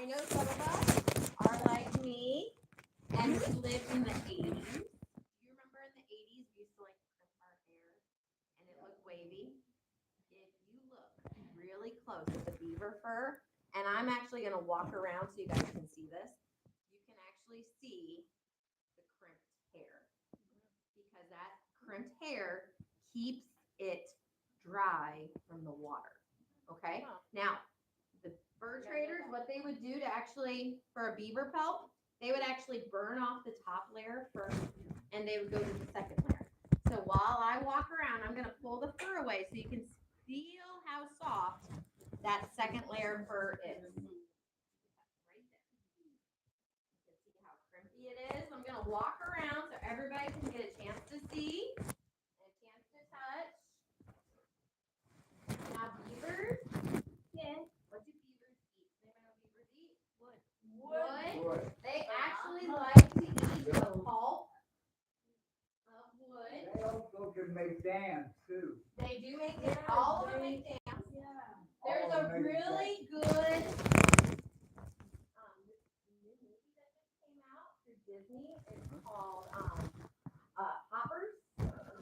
I know some of us are like me, and we lived in the 80s. Do you remember in the 80s we used to like crimp our hair and it looked wavy? If you look really close at the beaver fur, and I'm actually going to walk around so you guys can see this, you can actually see the crimped hair because that crimped hair keeps it dry from the water. Okay? Now, the fur traders, what they would do to actually, for a beaver pelt, they would actually burn off the top layer first, and they would go to the second layer. So while I walk around, I'm gonna pull the fur away so you can feel how soft that second layer fur is. Right there. You can see how crimpy it is. I'm gonna walk around so everybody can get a chance to see and a chance to touch. Now beavers, yeah. What do beavers eat? Does anybody know beavers eat? Wood. They actually like to eat the pulp of wood. They also can make dams too. They do make it. All of them make dams. There's All a of them make really good this new movie that just came out through Disney. It's called Hoppers.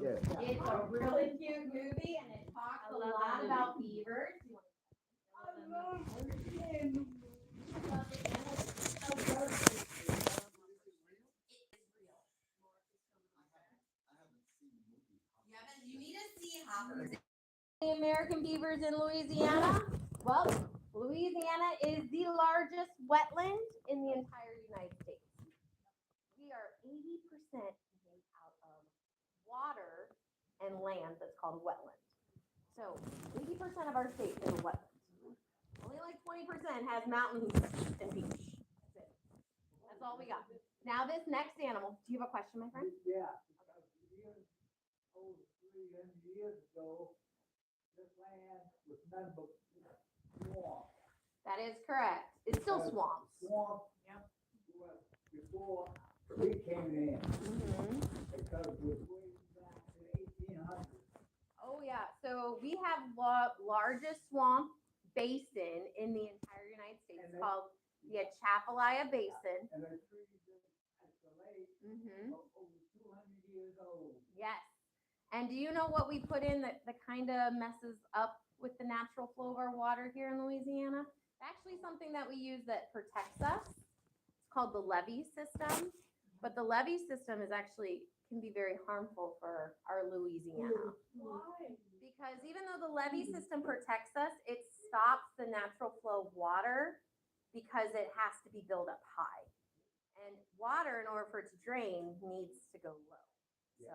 Yeah. It's a really cute movie and it talks a lot about beavers. You need to see hoppers. The American beavers in Louisiana. Well, Louisiana is the largest wetland in the entire United States. We are 80% made out of water and land that's called wetland. So 80% of our state is a wetland. Only like 20% has mountains and beach. That's it. That's all we got. Now this next animal, do you have a question, my friend? Yeah. Over 300 years ago, this land was nothing but swamp. That is correct. It's still swamps. Swamp. Yep. Was before we came in, Mm-hmm. because it was way back in 1800. Oh yeah. So we have largest swamp basin in the entire United States. It's called the Atchafalaya Basin. And the trees at the lake Mm-hmm. are over 200 years old. Yes. And do you know what we put in that kind of messes up with the natural flow of our water here in Louisiana? It's actually something that we use that protects us. It's called the levee system. But the levee system is actually can be very harmful for our Louisiana. Why? Because even though the levee system protects us, it stops the natural flow of water because it has to be built up high. And water, in order for it to drain, needs to go low. So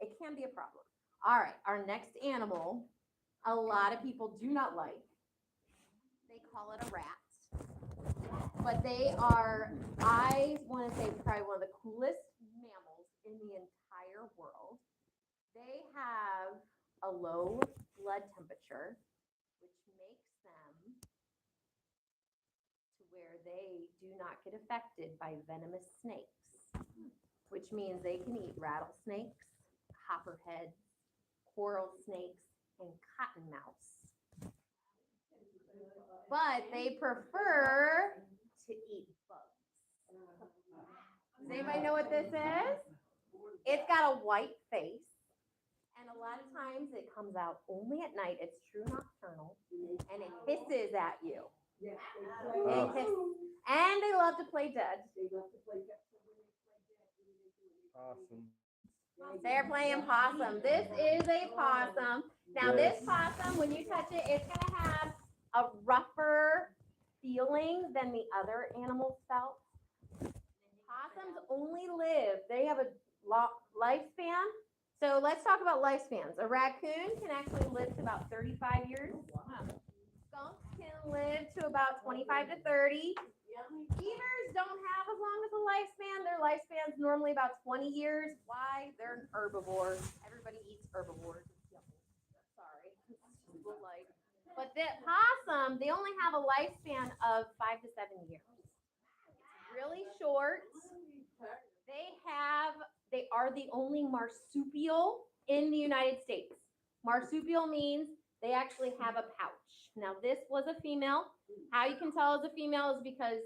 it can be a problem. All right, our next animal, a lot of people do not like. They call it a rat. But they are, I want to say, probably one of the coolest mammals in the entire world. They have a low blood temperature, which makes them to where they do not get affected by venomous snakes, which means they can eat rattlesnakes, copperheads, coral snakes, and cottonmouths. But they prefer to eat bugs. Does anybody know what this is? It's got a white face. And a lot of times it comes out only at night. It's true nocturnal. And it hisses at you. Yes, It hiss- And they love to play dead. Awesome. They're playing possum. This is a possum. Now this possum, when you touch it, it's gonna have a rougher feeling than the other animals felt. Possums only live, they have a lifespan. So let's talk about lifespans. A raccoon can actually live to about 35 years. Skunks can live to about 25 to 30. Beavers don't have as long as a lifespan. Their lifespan's normally about 20 years. Why? They're an herbivore. Everybody eats herbivores. Sorry. Like, but the possum, they only have a lifespan of 5 to 7 years. It's really short. They are the only marsupial in the United States. Marsupial means they actually have a pouch. Now, this was a female. How you can tell it's a female is because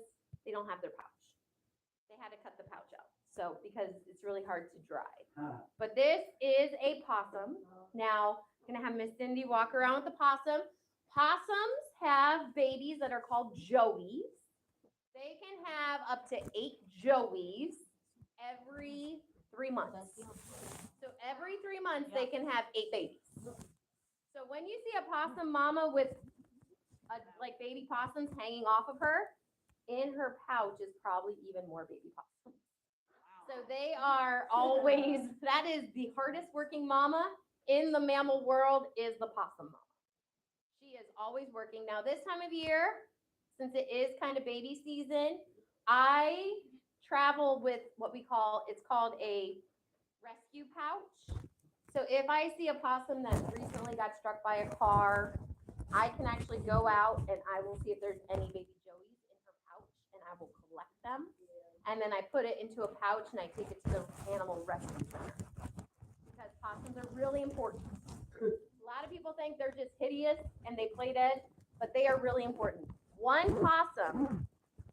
they don't have their pouch. They had to cut the pouch out. So, because it's really hard to dry. Huh. But this is a possum. Now, I'm gonna have Miss Cindy walk around with the possum. Possums have babies that are called joeys. They can have up to 8 joeys every 3 months. So every 3 months, they can have 8 babies. So when you see a possum mama with like baby possums hanging off of her, in her pouch is probably even more baby possums. So they are always, that is the hardest working mama in the mammal world is the possum mama. She is always working. Now this time of year, since it is kind of baby season, I travel with what we call, it's called a rescue pouch. So if I see a possum that recently got struck by a car, I can actually go out and I will see if there's any baby joeys in her pouch and I will collect them. And then I put it into a pouch and I take it to the animal rescue center. Because possums are really important. A lot of people think they're just hideous and they play dead, but they are really important. One possum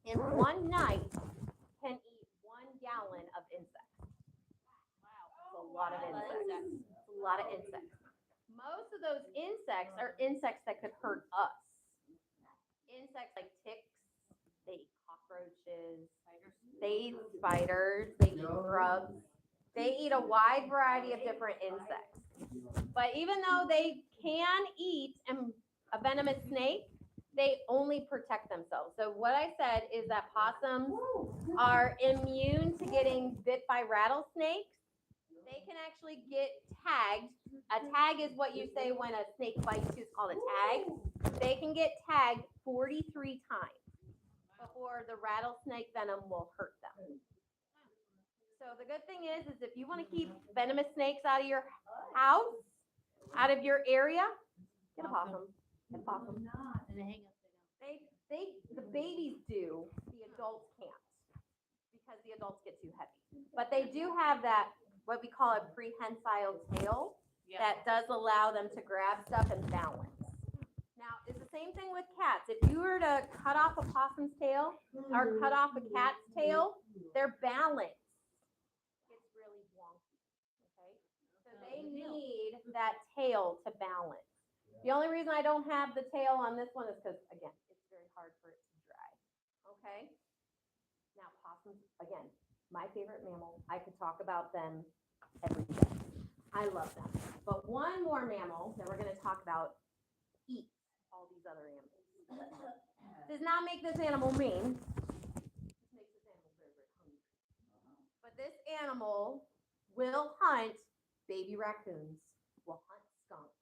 in one night can eat 1 gallon of insects. Wow, that's a lot of insects. It's a lot of insects. Most of those insects are insects that could hurt us. Insects like ticks, they eat cockroaches, they eat spiders, they eat grubs. They eat a wide variety of different insects. But even though they can eat a venomous snake, they only protect themselves. So what I said is that possums are immune to getting bit by rattlesnakes. They can actually get tagged. A tag is what you say when a snake bites you. It's called a tag. They can get tagged 43 times before the rattlesnake venom will hurt them. So the good thing is if you want to keep venomous snakes out of your house, out of your area, get a possum. Get a possum. The babies do. The adults can't because the adults get too heavy. But they do have that what we call a prehensile tail that does allow them to grab stuff and balance. Now, it's the same thing with cats. If you were to cut off a possum's tail or cut off a cat's tail, their balance gets really wonky. Okay? So they need that tail to balance. The only reason I don't have the tail on this one is because, again, it's very hard for it to dry. Okay? Now, possums, again, my favorite mammal. I could talk about them every day. I love them. But one more mammal that we're going to talk about eats all these other animals. Does not make this animal mean. It makes this animal very, very hungry. But this animal will hunt baby raccoons, will hunt skunks,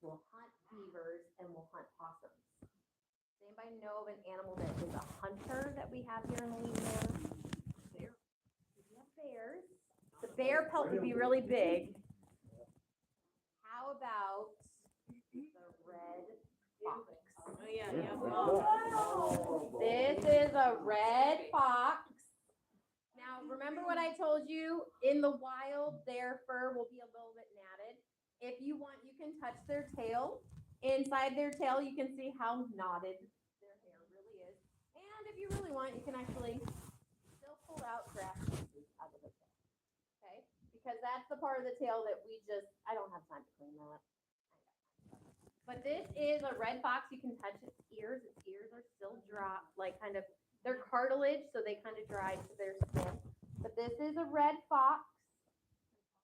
will hunt beavers, and will hunt possums. Does anybody know of an animal that is a hunter that we have here in Louisiana? Bear. We have bears. The bear pelt would be really big. How about the red fox? This is a red fox. Now, remember what I told you? In the wild, their fur will be a little bit matted. If you want, you can touch their tail. Inside their tail, you can see how knotted their hair really is. And if you really want, you can actually still pull out grass pieces out of the tail. Okay? Because that's the part of the tail that I don't have time to clean that. But this is a red fox. You can touch its ears. Its ears are still dry, they're cartilage, so they kind of dry to their skin. But this is a red fox.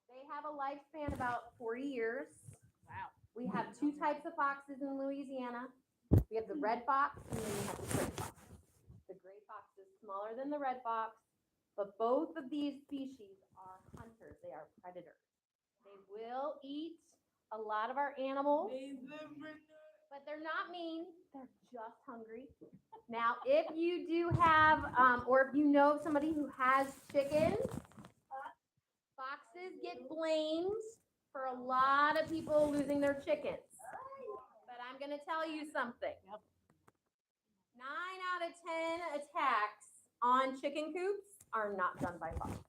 They have a lifespan about 40 years. Wow. We have 2 types of foxes in Louisiana. We have the red fox and then we have the gray fox. The gray fox is smaller than the red fox, but both of these species are hunters. They are predators. They will eat a lot of our animals, but they're not mean. They're just hungry. Now, if you do have, or if you know somebody who has chickens, foxes get blamed for a lot of people losing their chickens. But I'm going to tell you something. 9 out of 10 attacks on chicken coops are not done by foxes.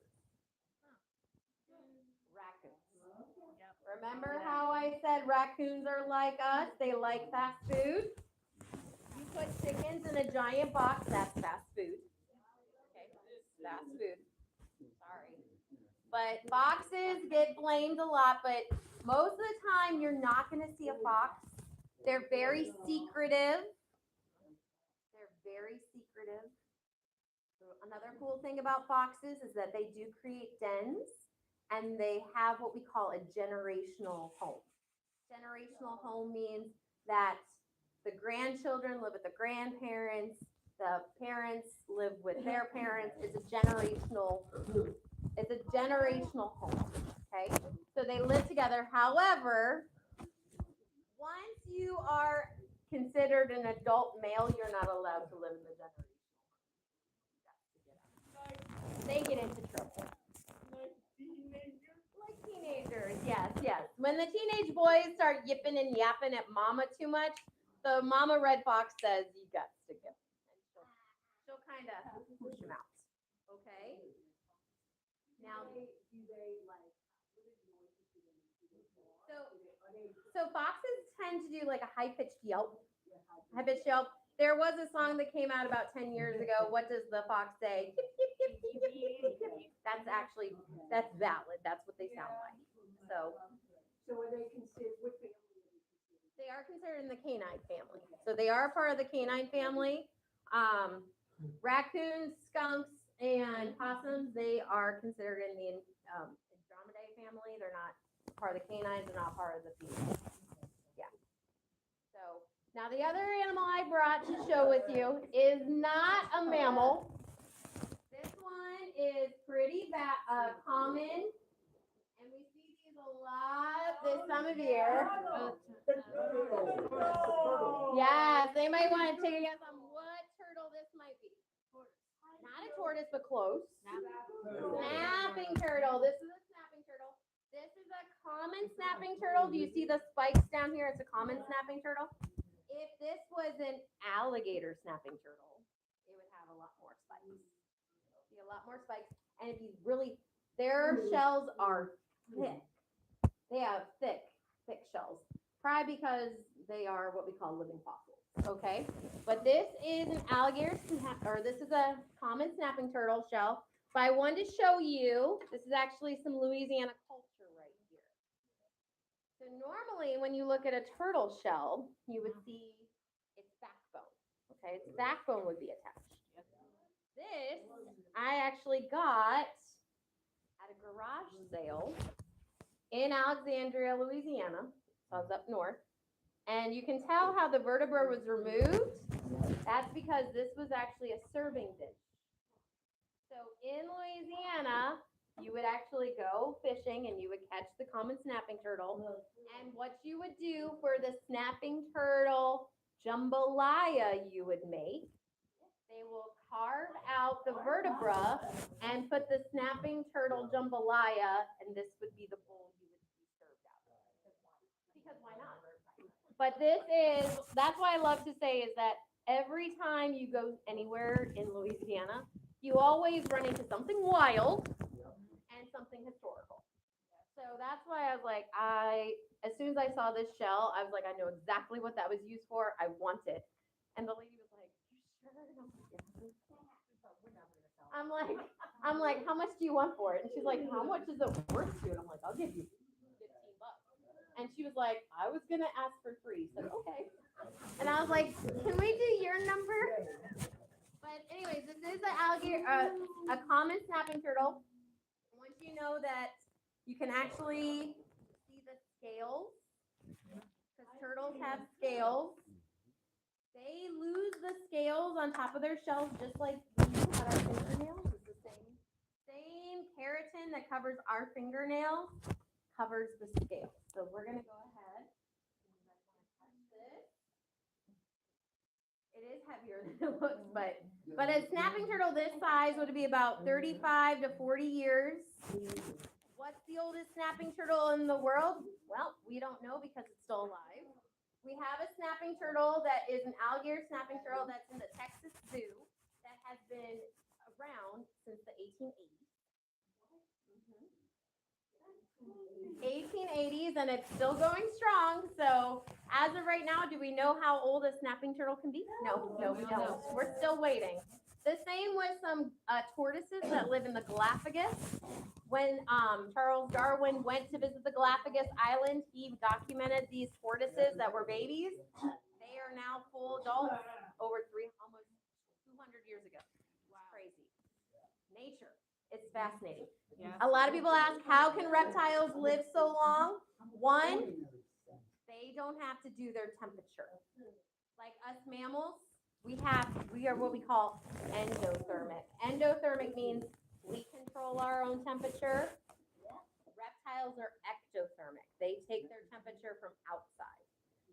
Raccoons. Remember how I said raccoons are like us? They like fast food. You put chickens in a giant box, that's fast food. Okay, fast food. Sorry. But foxes get blamed a lot, but most of the time you're not going to see a fox. They're very secretive. They're very secretive. So another cool thing about foxes is that they do create dens and they have what we call a generational home. Generational home means that the grandchildren live with the grandparents, the parents live with their parents. It's a generational home. Okay? So they live together. However, once you are considered an adult male, you're not allowed to live in the generational home. They get into trouble. Like teenagers, yes, yes. When the teenage boys start yipping and yapping at mama too much, the mama red fox says, you got to go. And she'll kind of push him out. Okay? Now, so foxes tend to do like a high-pitched yelp. High-pitched yelp. There was a song that came out about 10 years ago. What does the fox say? Yip, yip, yip, yip, yip, yip, yip. That's valid. That's what they sound like. So are they considered, what family are they considered? they are considered in the canine family. So they are part of the canine family. Raccoons, skunks, and possums, they are considered in the Andromedae family. They're not part of the canines. They're not part of the females. Yeah. So now the other animal I brought to show with you is not a mammal. This one is pretty common, and we see these a lot this time of year. Yes, they might want to take a guess on what turtle this might be. Not a tortoise, but close. Snapping turtle. This is a snapping turtle. This is a common snapping turtle. Do you see the spikes down here? It's a common snapping turtle. If this was an alligator snapping turtle, it would have a lot more spikes. See a lot more spikes. And if you really, their shells are thick. They have thick shells. Probably because they are what we call living fossils. Okay, but this is an alligator, or this is a common snapping turtle shell. But I wanted to show you, this is actually some Louisiana culture right here. So normally when you look at a turtle shell, you would see its backbone. Okay, its backbone would be attached. This I actually got at a garage sale in Alexandria, Louisiana. So I was up north. And you can tell how the vertebra was removed. That's because this was actually a serving dish. So in Louisiana, you would actually go fishing and you would catch the common snapping turtle. And what you would do for the snapping turtle jambalaya you would make, they will carve out the vertebra and put the snapping turtle jambalaya, and this would be the bowl you would be served out of. Because why not? But that's why I love to say is that every time you go anywhere in Louisiana, you always run into something wild and something historical. So that's why I was like, as soon as I saw this shell, I was like, I know exactly what that was used for. I want it. And the lady was like, you sure? And I'm like, how much do you want for it? And she's like, how much is it worth to? And I'm like, I'll give you $15. And she was like, I was gonna ask for free. So okay. And I was like, can we do your number? But anyways, this is an alligator, a common snapping turtle. Once you know that you can actually see the scales, because turtles have scales. They lose the scales on top of their shells just like we had our fingernails. It's the same keratin that covers our fingernails covers the scales. So we're gonna go ahead. It is heavier than it looks, but a snapping turtle this size would be about 35 to 40 years. What's the oldest snapping turtle in the world? Well, we don't know because it's still alive. We have a snapping turtle that is an alligator snapping turtle that's in the Texas Zoo that has been around since the 1880s. 1880s, and it's still going strong. So as of right now, do we know how old a snapping turtle can be? No, we don't. We're still waiting. The same with some tortoises that live in the Galapagos. When Charles Darwin went to visit the Galapagos Island, he documented these tortoises that were babies. They are now full adults over almost 200 years ago. Wow. Crazy. Nature. It's fascinating. Yeah. A lot of people ask, how can reptiles live so long? One, they don't have to do their temperature. Like us mammals, we are what we call endothermic. Endothermic means we control our own temperature. Reptiles are ectothermic. They take their temperature from outside.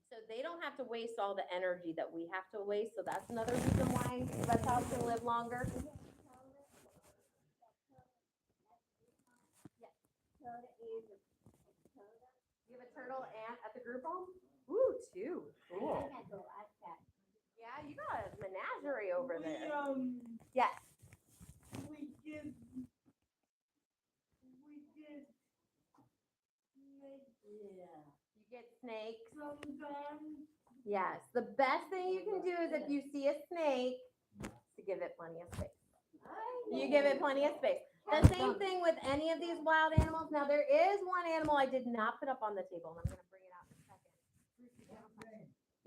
So they don't have to waste all the energy that we have to waste. So that's another reason why reptiles can live longer. You have a turtle at the group home? Ooh, two. Cool. Yeah, you got a menagerie over there. Yes. We did. You get snakes. Sometimes. Yes. The best thing you can do is if you see a snake, to give it plenty of space. You give it plenty of space. The same thing with any of these wild animals. Now, there is one animal I did not put up on the table, and I'm going to bring it out in a second.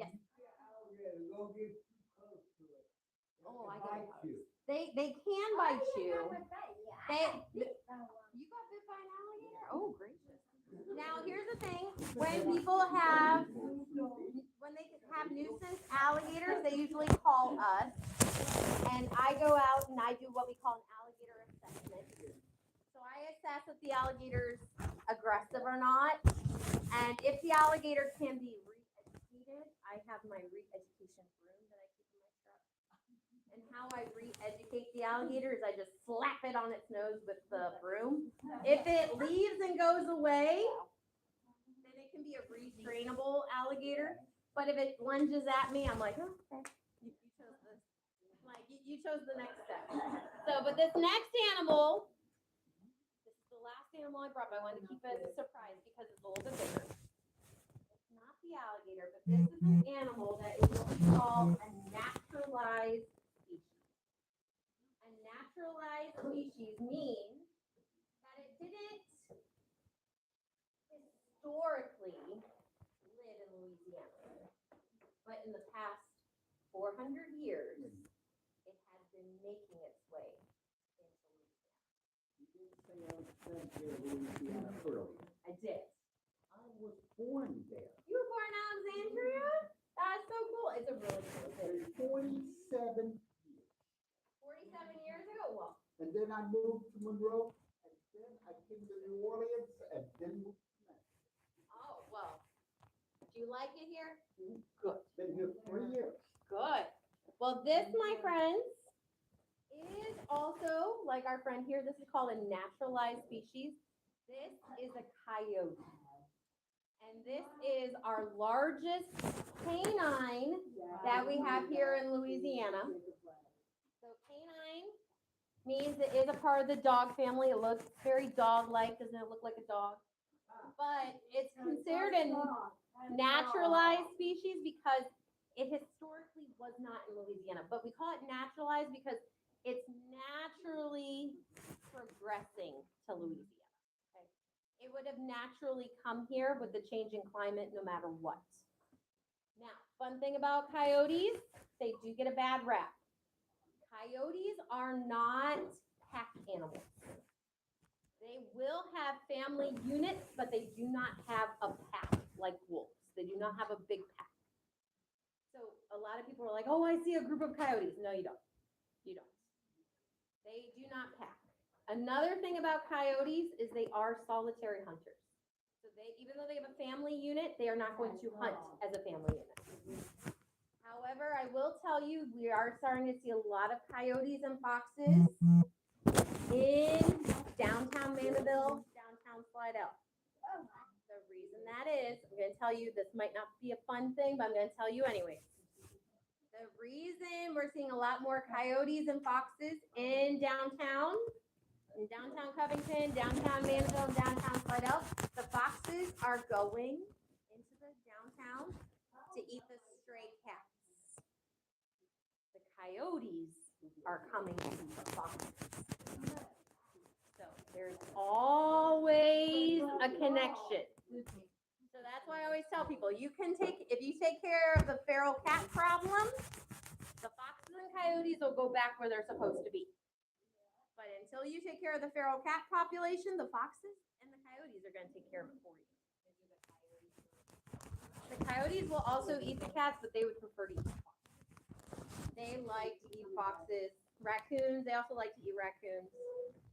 Yes. Alligator, don't get too close to it. Oh, I Bite got you. They can bite you. You got bit by an alligator? Oh, gracious. Now, here's the thing. When people when they have nuisance alligators, they usually call us. And I go out and I do what we call an alligator assessment. So I assess if the alligator's aggressive or not. And if the alligator can be re-educated, I have my re-education broom that I keep in my truck. And how I re-educate the alligator is I just slap it on its nose with the broom. If it leaves and goes away, then it can be a restrainable alligator. But if it lunges at me, I'm like, oh, okay, you chose this. Like, you chose the next step. So, but this next animal, this is the last animal I brought, but I wanted to keep it as a surprise because it's a little bit bigger. It's not the alligator, but this is an animal that is what we call a naturalized species. A naturalized species means that it didn't historically live in Louisiana, but in the past 400 years, it has been making its way into Louisiana. You didn't say I was sent to Louisiana early. I did. I was born there. You were born in Alexandria? That's so cool. It's a really cool city. 47 years. 47 years ago? Well, And then I moved to Monroe, and then I came to New Orleans, and then moved to Memphis. oh, well. Do you like it here? Good. Been here 3 years. Good. Well, this, my friends, is also, like our friend here, this is called a naturalized species. This is a coyote. And this is our largest canine that we have here in Louisiana. So canine means it is a part of the dog family. It looks very dog-like. Doesn't it look like a dog? But it's considered a naturalized species because it historically was not in Louisiana. But we call it naturalized because it's naturally progressing to Louisiana. Okay? It would have naturally come here with the change in climate no matter what. Now, fun thing about coyotes, they do get a bad rap. Coyotes are not pack animals. They will have family units, but they do not have a pack like wolves. They do not have a big pack. So a lot of people are like, oh, I see a group of coyotes. No, you don't. You don't. They do not pack. Another thing about coyotes is they are solitary hunters. So they, even though they have a family unit, they are not going to hunt as a family unit. However, I will tell you, we are starting to see a lot of coyotes and foxes in downtown Mandeville, downtown Slidell. The reason that is, I'm going to tell you, this might not be a fun thing, but I'm going to tell you anyway. The reason we're seeing a lot more coyotes and foxes in downtown in downtown Covington, downtown Mansville, and downtown Slidell, the foxes are going into the downtown to eat the stray cats. The coyotes are coming to the foxes. So there's always a connection. So that's why I always tell people, if you take care of the feral cat problem, the foxes and coyotes will go back where they're supposed to be. But until you take care of the feral cat population, the foxes and the coyotes are gonna take care of it for you. The coyotes will also eat the cats, but they would prefer to eat foxes. They like to eat foxes, raccoons, they also like to eat raccoons.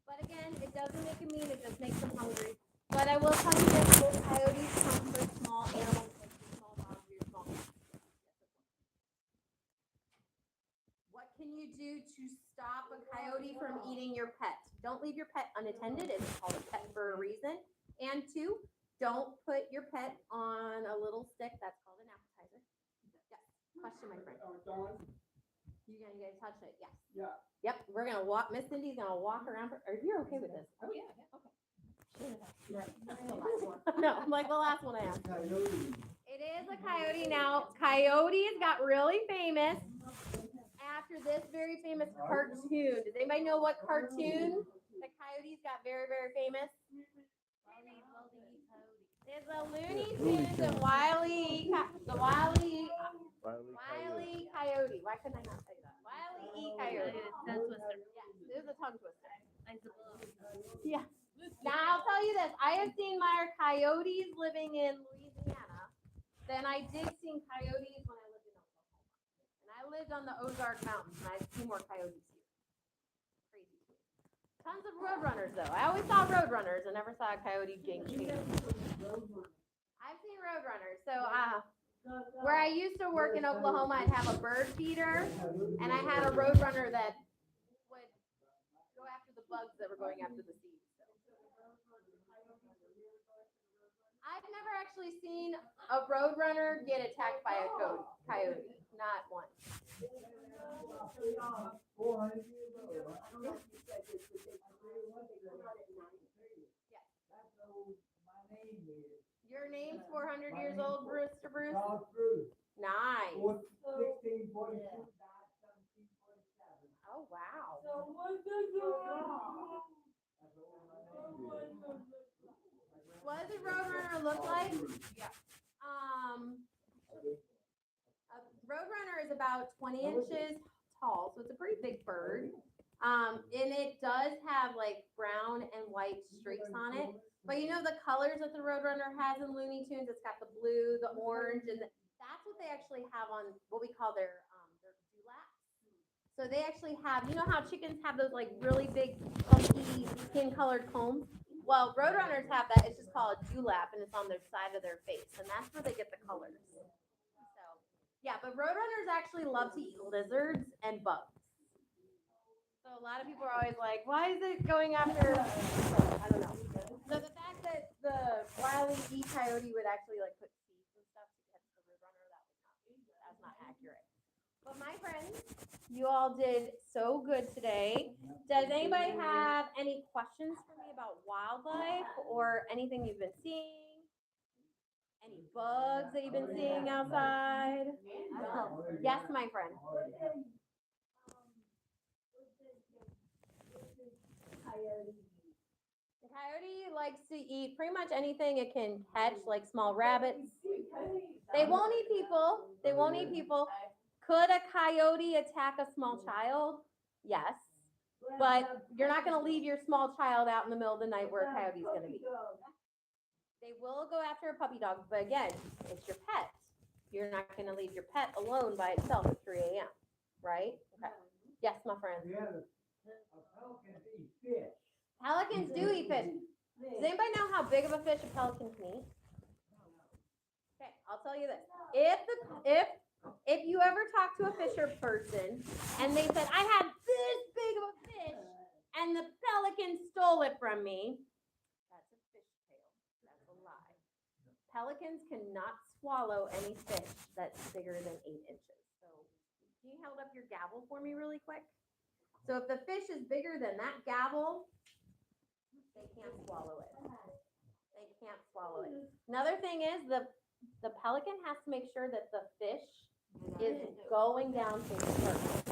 But again, it doesn't make them mean, it just makes them hungry. But I will tell you this, those coyotes come for small animals, like your small dogs or your small cats. What can you do to stop a coyote from eating your pet? Don't leave your pet unattended, it's called a pet for a reason. And 2, don't put your pet on a little stick, that's called an appetizer. Yes, question, my friend. You gonna touch it? Yes. Yeah. Yep, we're gonna walk, Miss Cindy's gonna walk around, are you okay with this? Oh, yeah, okay. No, I'm like the last one I asked. Coyote. It is a coyote. Now, coyotes got really famous after this very famous cartoon. Does anybody know what cartoon the coyotes got very, very famous? It's a Looney Tunes and Wile E. Coyote. Why couldn't I not say that? Wile E. Coyote. Tongue twister. Yes, it is a tongue twister. Yeah. Now I'll tell you this, I have seen more coyotes living in Louisiana than I did see coyotes when I lived in Oklahoma. And I lived on the Ozark Mountains and I've seen more coyotes here. Crazy. Tons of roadrunners though. I always saw roadrunners and never saw a coyote jinx. I've seen roadrunners. So where I used to work in Oklahoma, I'd have a bird feeder and I had a roadrunner that would go after the bugs that were going after the seeds. I've never actually seen a roadrunner get attacked by a coyote. Not once. 400 years old. Yes. That's old. My name is Your name's 400 years old, Bruce. Charles Bruce. Nice. 1642, died 1747. Oh, wow. So what does it That's old my name is. What does a roadrunner look like? A roadrunner is about 20 inches tall, so it's a pretty big bird. And it does have like brown and white streaks on it. But you know the colors that the roadrunner has in Looney Tunes? It's got the blue, the orange, and that's what they actually have on what we call their dewlaps. So they actually have, you know how chickens have those like really big, funky, skin-colored combs? Well, roadrunners have that. It's just called a dewlap, and it's on their side of their face, and that's where they get the colors. So, yeah, but roadrunners actually love to eat lizards and bugs. So a lot of people are always like, why is it going after? I don't know. So the fact that the Wile E. Coyote would actually like put seeds and stuff to catch the roadrunner, that's not accurate. But my friends, you all did so good today. Does anybody have any questions for me about wildlife or anything you've been seeing? Any bugs that you've been seeing outside? Yes, my friend. The coyote likes to eat pretty much anything it can catch, like small rabbits. They won't eat people. They won't eat people. Could a coyote attack a small child? Yes. But you're not going to leave your small child out in the middle of the night where a coyote's going to be. They will go after a puppy dog, but again, it's your pet. You're not going to leave your pet alone by itself at 3 a.m., right? Okay. Yes, my friend. Yeah, a pelican eat fish. Pelicans do eat fish. Does anybody know how big of a fish a pelican can eat? Okay, I'll tell you this. If you ever talk to a fisher person and they said, I had this big of a fish and the pelican stole it from me, that's a fish tale. That's a lie. Pelicans cannot swallow any fish that's bigger than 8 inches. So can you hold up your gavel for me really quick? So if the fish is bigger than that gavel, They can't swallow it. They can't swallow it. Another thing is the pelican has to make sure that the fish is going down tail first.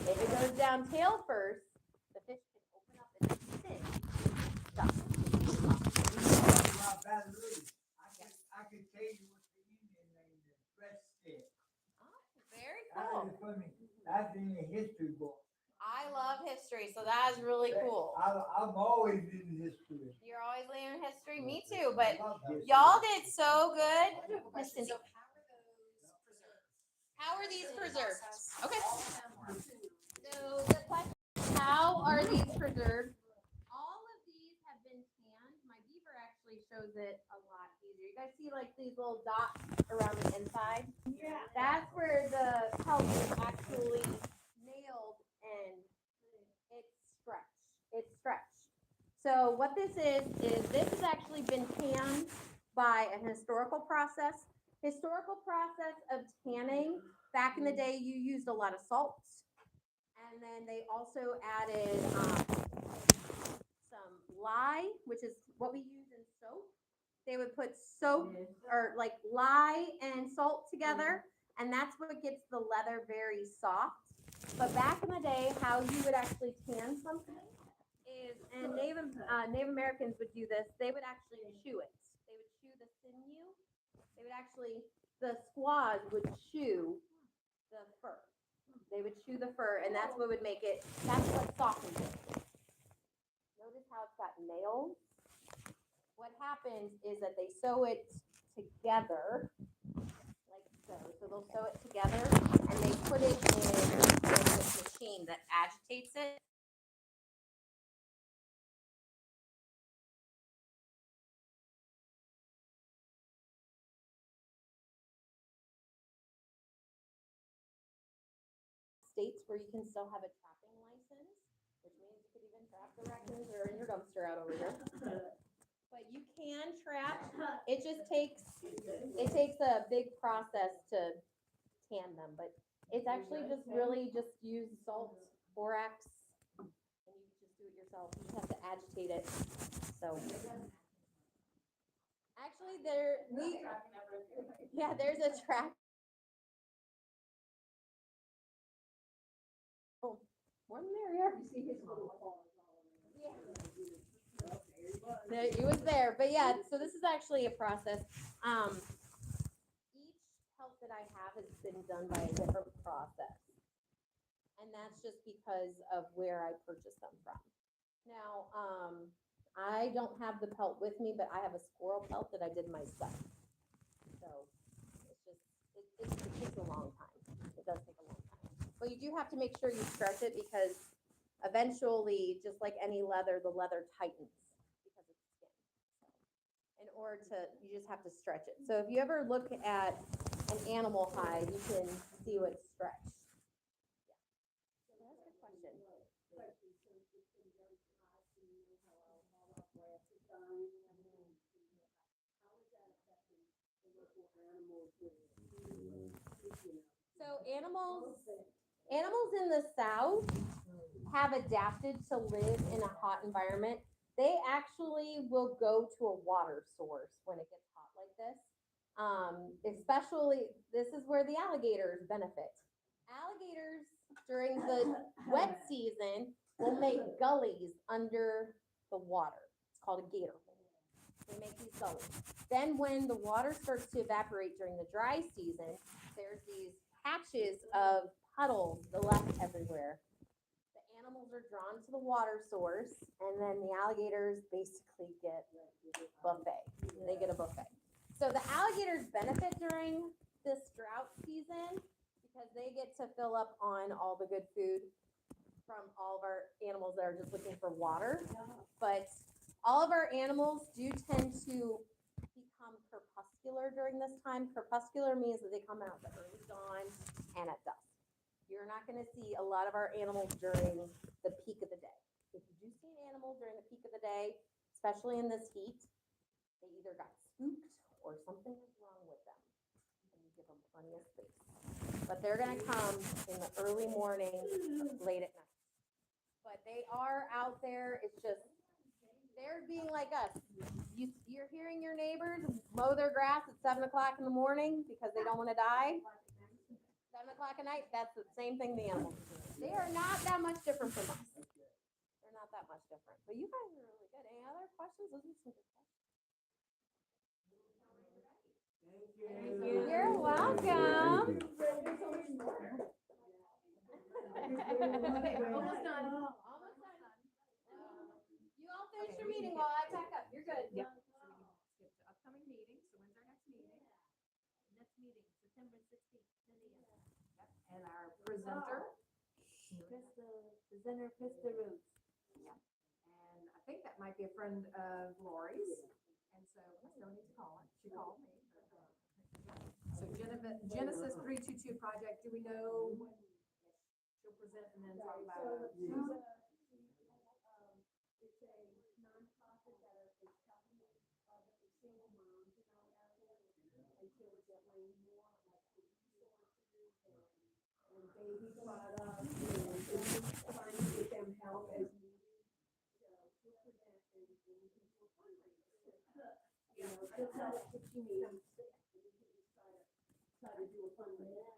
If it goes down tail first, the fish can open up its fin. Stop. About Baton Rouge, I can tell you what the Indian name is, breaststick. Oh, very That cool. is funny, that's in the history book. I love history, so that is really cool. I'm always in history. You're always learning history, me too, but Love history. y'all did so good. Miss Cindy, how are these preserved? Okay. So the question, how are these preserved? All of these have been canned. My beaver actually shows it a lot easier. You guys see like these little dots around the inside? Yeah. That's where the pelt is actually nailed and it's stretched. It's stretched. So what this is this has actually been canned by a historical process. Historical process of tanning, back in the day, you used a lot of salts. And then they also added some lye, which is what we use in soap. They would put soap or like lye and salt together, and that's what gets the leather very soft. But back in the day, how you would actually tan something is, and Native Americans would do this, they would actually chew it. They would chew the sinew. They would actually, the squaws would chew the fur. They would chew the fur, and that's what would make it, that's what softens it. Notice how it's got nails. What happens is that they sew it together, like so. So they'll sew it together, and they put it in this machine that agitates it. States where you can still have a trapping license, which means you could even trap the raccoons that are in your dumpster out over here. But you can trap, it just takes a big process to tan them, but it's actually just really just use salt, borax, and you just do it yourself. You just have to agitate it, so. Actually, there's a trap. Oh, more than merrier. You see his little paws all around. There, it was there, but yeah, so this is actually a process. Each pelt that I have has been done by a different process. And that's just because of where I purchased them from. Now, I don't have the pelt with me, but I have a squirrel pelt that I did myself. So it's just, it takes a long time. It does take a long time. But you do have to make sure you stretch it because eventually, just like any leather, the leather tightens because it's skin. So, in order to, you just have to stretch it. So if you ever look at an animal hide, you can see what's stretched. Yeah. So that's a good question. Especially since it's been very hot and you know how all our grass is dying and everything. How is that affecting the local animals with, you know? So animals in the South have adapted to live in a hot environment. They actually will go to a water source when it gets hot like this. Especially, this is where the alligators benefit. Alligators during the wet season will make gullies under the water. It's called a gator hole. They make these gullies. Then when the water starts to evaporate during the dry season, there's these patches of puddles left everywhere. The animals are drawn to the water source, and then the alligators basically get buffet. They get a buffet. So the alligators benefit during this drought season because they get to fill up on all the good food from all of our animals that are just looking for water. But all of our animals do tend to become crepuscular during this time. Crepuscular means that they come out at early dawn and at dusk. You're not going to see a lot of our animals during the peak of the day. If you do see an animal during the peak of the day, especially in this heat, they either got spooked or something is wrong with them. And you give them plenty of space. But they're going to come in the early morning, late at night. But they are out there. It's just They're being like us. You're hearing your neighbors mow their grass at 7 o'clock in the morning because they don't want to die. 7 o'clock at night, that's the same thing the animals do. They are not that much different from us. They're not that much different. But you guys are really good. Any other questions? Those are some good questions. Thank you. You're welcome. Okay, we're almost done. Almost done. You all finish your meeting while I pack up. You're good. Yep. So we can skip to upcoming meetings. So when's our next meeting? Next meeting, September 16th, 10 a.m. Yep. And our presenter? Presenter Krista Roots. And I think that might be a friend of Lori's. And so I still need to call her. She called me. So Genesis 322 project, do we know when she'll present and then talk about it? It's a nonprofit that is helping other single moms and all that. And so it's definitely more like resources and baby products and just trying to get them help as needed. So she'll present and we can do a fundraiser. You know, she'll tell us what she needs. And we can just try to do a fundraiser.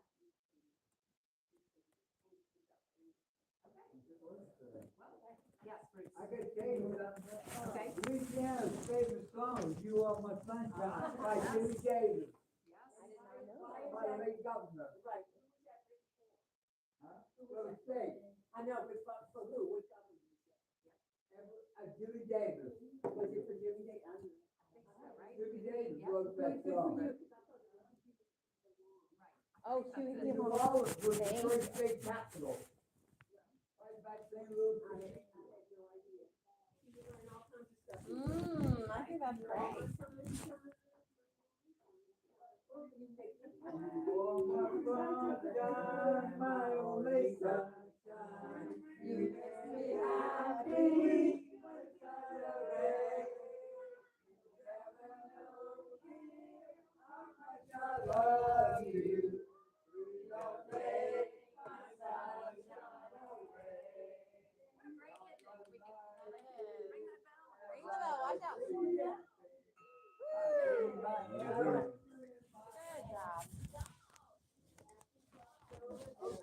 Yes, Bruce. I could tell you something. Okay. Louisiana's favorite song is You Are My Sunshine by Jimmy Davis, Yes. by the late governor. Right. Huh? For the state. I know, but for who? What government? Jimmy Davis. Was it for Jimmy Day? I don't know. Jimmy Davis Yeah. wrote that song. Oh, shoot. New Orleans was the first state capital. Right back St. Louis. I think that's great. Oh, my sunshine, my only sunshine, you make me happy. I love you. You don't take my sunshine away. Ring the bell, watch out. Good job. Oh,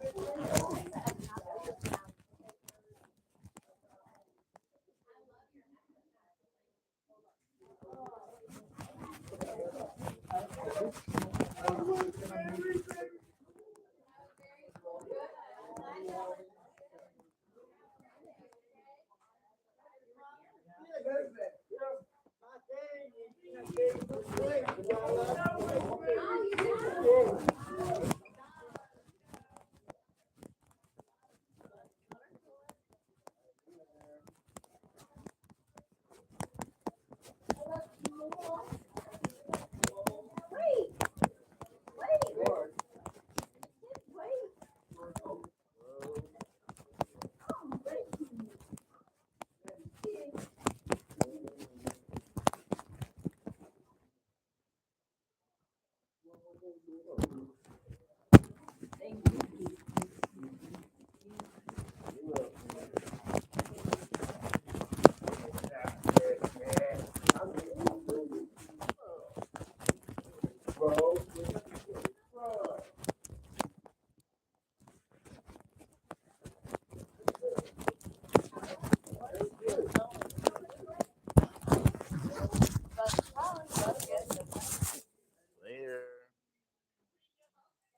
you did?